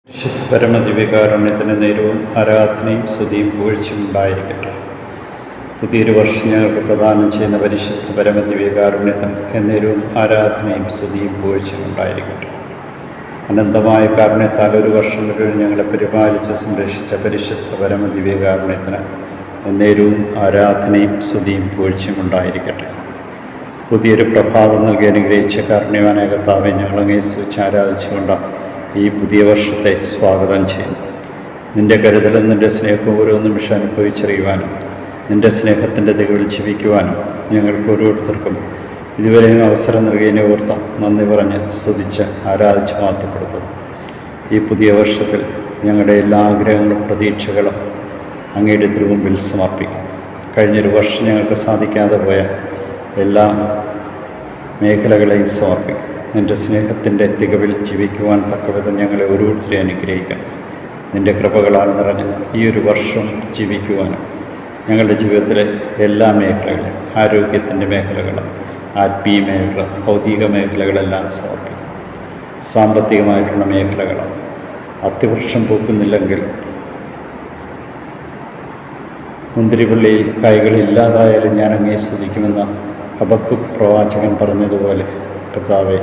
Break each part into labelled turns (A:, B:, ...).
A: വിശുദ്ധ പരമദിവ്യകാരുണ്യത്തിന് നേരവും ആരാധനയും സ്തുതിയും പുകഴ്ചയും ഉണ്ടായിരിക്കട്ടെ. പുതിയൊരു വർഷം ഞങ്ങൾക്ക് പ്രദാനം ചെയ്യുന്ന പരിശുദ്ധ പരമദിവ്യകാരുണ്യത്തിന് എന്നേരവും ആരാധനയും സ്തുതിയും പുകഴ്ചയും ഉണ്ടായിരിക്കട്ടെ. അനന്തമായ കാരുണ്യത്താൽ ഒരു വർഷം മുഴുവൻ ഞങ്ങളെ പരിപാലിച്ച് സംരക്ഷിച്ച പരിശുദ്ധ പരമദിവ്യകാരുണ്യത്തിന് എന്നേരവും ആരാധനയും സ്തുതിയും പുകഴ്ചയും ഉണ്ടായിരിക്കട്ടെ. പുതിയൊരു പ്രഭാതം നൽകി അനുഗ്രഹിച്ച കാരുണ്യവാനായ കർത്താവെ, ഞങ്ങളങ്ങേ സ്തുതിച്ച് ആരാധിച്ചുകൊണ്ട് ഈ പുതിയ വർഷത്തെ സ്വാഗതം ചെയ്യുന്നു. നിൻ്റെ കരുതലും നിൻ്റെ സ്നേഹവും ഓരോ നിമിഷം അനുഭവിച്ചറിയുവാനും നിൻ്റെ സ്നേഹത്തിൻ്റെ തികവിൽ ജീവിക്കുവാനും ഞങ്ങൾക്ക് ഓരോരുത്തർക്കും ഇതുവരെയും അവസരം നൽകിയതിനെ ഓർത്ത് നന്ദി പറഞ്ഞ് സ്തുതിച്ച് ആരാധിച്ച് മഹത്വപ്പെടുത്തുന്നു. ഈ പുതിയ വർഷത്തിൽ ഞങ്ങളുടെ എല്ലാ ആഗ്രഹങ്ങളും പ്രതീക്ഷകളും അങ്ങയുടെ തിരുമുമ്പിൽ സമർപ്പിക്കും. കഴിഞ്ഞൊരു വർഷം ഞങ്ങൾക്ക് സാധിക്കാതെ പോയ എല്ലാ മേഖലകളെയും സമർപ്പിക്കും. നിൻ്റെ സ്നേഹത്തിൻ്റെ തികവിൽ ജീവിക്കുവാൻ തക്കവിധം ഞങ്ങളെ ഓരോരുത്തരെ അനുഗ്രഹിക്കണം. നിൻ്റെ കൃപകളാൽ നിറഞ്ഞ് ഈ ഒരു വർഷം ജീവിക്കുവാനും ഞങ്ങളുടെ ജീവിതത്തിലെ എല്ലാ മേഖലകളും, ആരോഗ്യത്തിൻ്റെ മേഖലകൾ, ആത്മീയ മേഖല, ഭൗതിക മേഖലകളെല്ലാം സമർപ്പിക്കും. സാമ്പത്തികമായിട്ടുള്ള മേഖലകൾ അത്തിവൃക്ഷം പൂക്കുന്നില്ലെങ്കിൽ മുന്തിരിവള്ളിയിൽ കായ്കളില്ലാതായാലും ഞാൻ അങ്ങേ സ്തുതിക്കുമെന്ന് ഹബക്കൂക്ക് പ്രവാചകൻ പറഞ്ഞതുപോലെ, കർത്താവെ,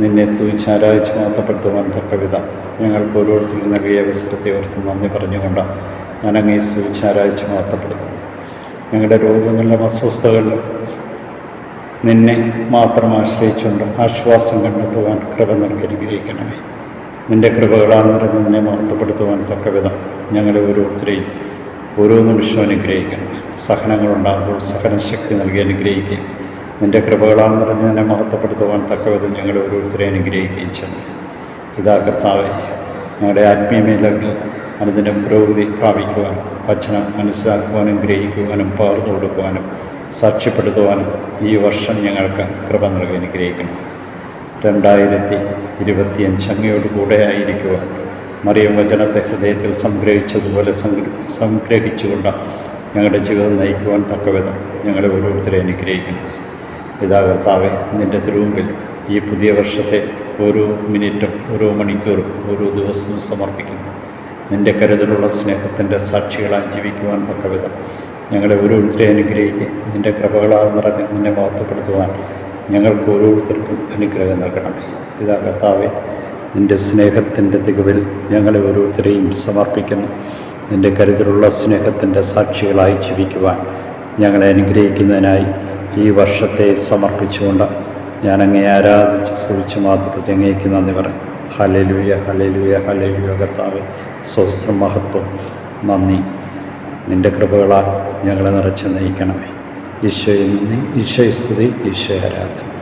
A: നിന്നെ സ്തുതിച്ച് ആരാധിച്ച് മഹത്വപ്പെടുത്തുവാൻ തക്കവിധം ഞങ്ങൾക്ക് ഓരോരുത്തരും നൽകിയ അവസരത്തെ ഓർത്ത് നന്ദി പറഞ്ഞുകൊണ്ട് ഞാൻ അങ്ങേ സ്തുതിച്ച് ആരാധിച്ച് മഹത്വപ്പെടുത്തുന്നു. ഞങ്ങളുടെ രോഗങ്ങളിലും അസ്വസ്ഥതകളിലും നിന്നെ മാത്രം ആശ്രയിച്ചുകൊണ്ട് ആശ്വാസം കണ്ടെത്തുവാൻ കൃപ നൽകി അനുഗ്രഹിക്കണമേ. നിൻ്റെ കൃപകളാൽ നിറഞ്ഞ് നിന്നെ മഹത്വപ്പെടുത്തുവാൻ തക്കവിധം ഞങ്ങളെ ഓരോരുത്തരെയും ഓരോ നിമിഷവും അനുഗ്രഹിക്കണം. സഹനങ്ങളുണ്ടാകുമ്പോൾ സഹനശക്തി നൽകി അനുഗ്രഹിക്കുകയും നിൻ്റെ കൃപകളാൽ നിറഞ്ഞ് നിന്നെ മഹത്വപ്പെടുത്തുവാൻ തക്കവിധം ഞങ്ങളെ ഓരോരുത്തരെ അനുഗ്രഹിക്കുകയും ചെയ്യണം. ഇതാ കർത്താവെ, ഞങ്ങളുടെ ആത്മീയ മേഖലകളിൽ അനുദിനം പുരോഗതി പ്രാപിക്കുവാനും വചനം മനസ്സിലാക്കുവാനും ഗ്രഹിക്കുവാനും പകർന്നു കൊടുക്കുവാനും സാക്ഷ്യപ്പെടുത്തുവാനും ഈ വർഷം ഞങ്ങൾക്ക് കൃപ നൽകി അനുഗ്രഹിക്കണം. 2025 അങ്ങയോട് കൂടെ ആയിരിക്കുവാൻ മറിയം വചനത്തെ ഹൃദയത്തിൽ സംഗ്രഹിച്ചതുപോലെ സംഗ്രഹിച്ചുകൊണ്ട് ഞങ്ങളുടെ ജീവിതം നയിക്കുവാൻ തക്കവിധം ഞങ്ങളെ ഓരോരുത്തരെ അനുഗ്രഹിക്കണം. ഇതാ കർത്താവെ, നിൻ്റെ തിരുമുമ്പിൽ ഈ പുതിയ വർഷത്തെ ഓരോ മിനിറ്റും ഓരോ മണിക്കൂറും ഓരോ ദിവസവും സമർപ്പിക്കുന്നു. നിൻ്റെ കരുതലുള്ള സ്നേഹത്തിൻ്റെ സാക്ഷികളായി ജീവിക്കുവാൻ തക്കവിധം ഞങ്ങളെ ഓരോരുത്തരെ അനുഗ്രഹിക്കുകയും നിൻ്റെ കൃപകളാൽ നിറഞ്ഞ് നിന്നെ മഹത്വപ്പെടുത്തുവാൻ ഞങ്ങൾക്ക് ഓരോരുത്തർക്കും അനുഗ്രഹം നൽകണമേ. ഇതാ കർത്താവെ, നിൻ്റെ സ്നേഹത്തിൻ്റെ തികവിൽ ഞങ്ങളെ ഓരോരുത്തരെയും സമർപ്പിക്കുന്നു. നിൻ്റെ കരുതലുള്ള സ്നേഹത്തിൻ്റെ സാക്ഷികളായി ജീവിക്കുവാൻ ഞങ്ങളെ അനുഗ്രഹിക്കുന്നതിനായി ഈ വർഷത്തെ സമർപ്പിച്ചുകൊണ്ട് ഞാൻ അങ്ങേ ആരാധിച്ച് സ്തുതിച്ച് മാത്രം അങ്ങേക്ക് നന്ദി പറയും. Hallelujah, hallelujah, hallelujah. കർത്താവേ, സ്വസ്ത്രം, മഹത്വം, നന്ദി. നിൻ്റെ കൃപകളാൽ ഞങ്ങളെ നിറച്ച് നയിക്കണമേ. ഈശോയെ നന്ദി, ഈശോയെ സ്തുതി, ഈശോയെ ആരാധന.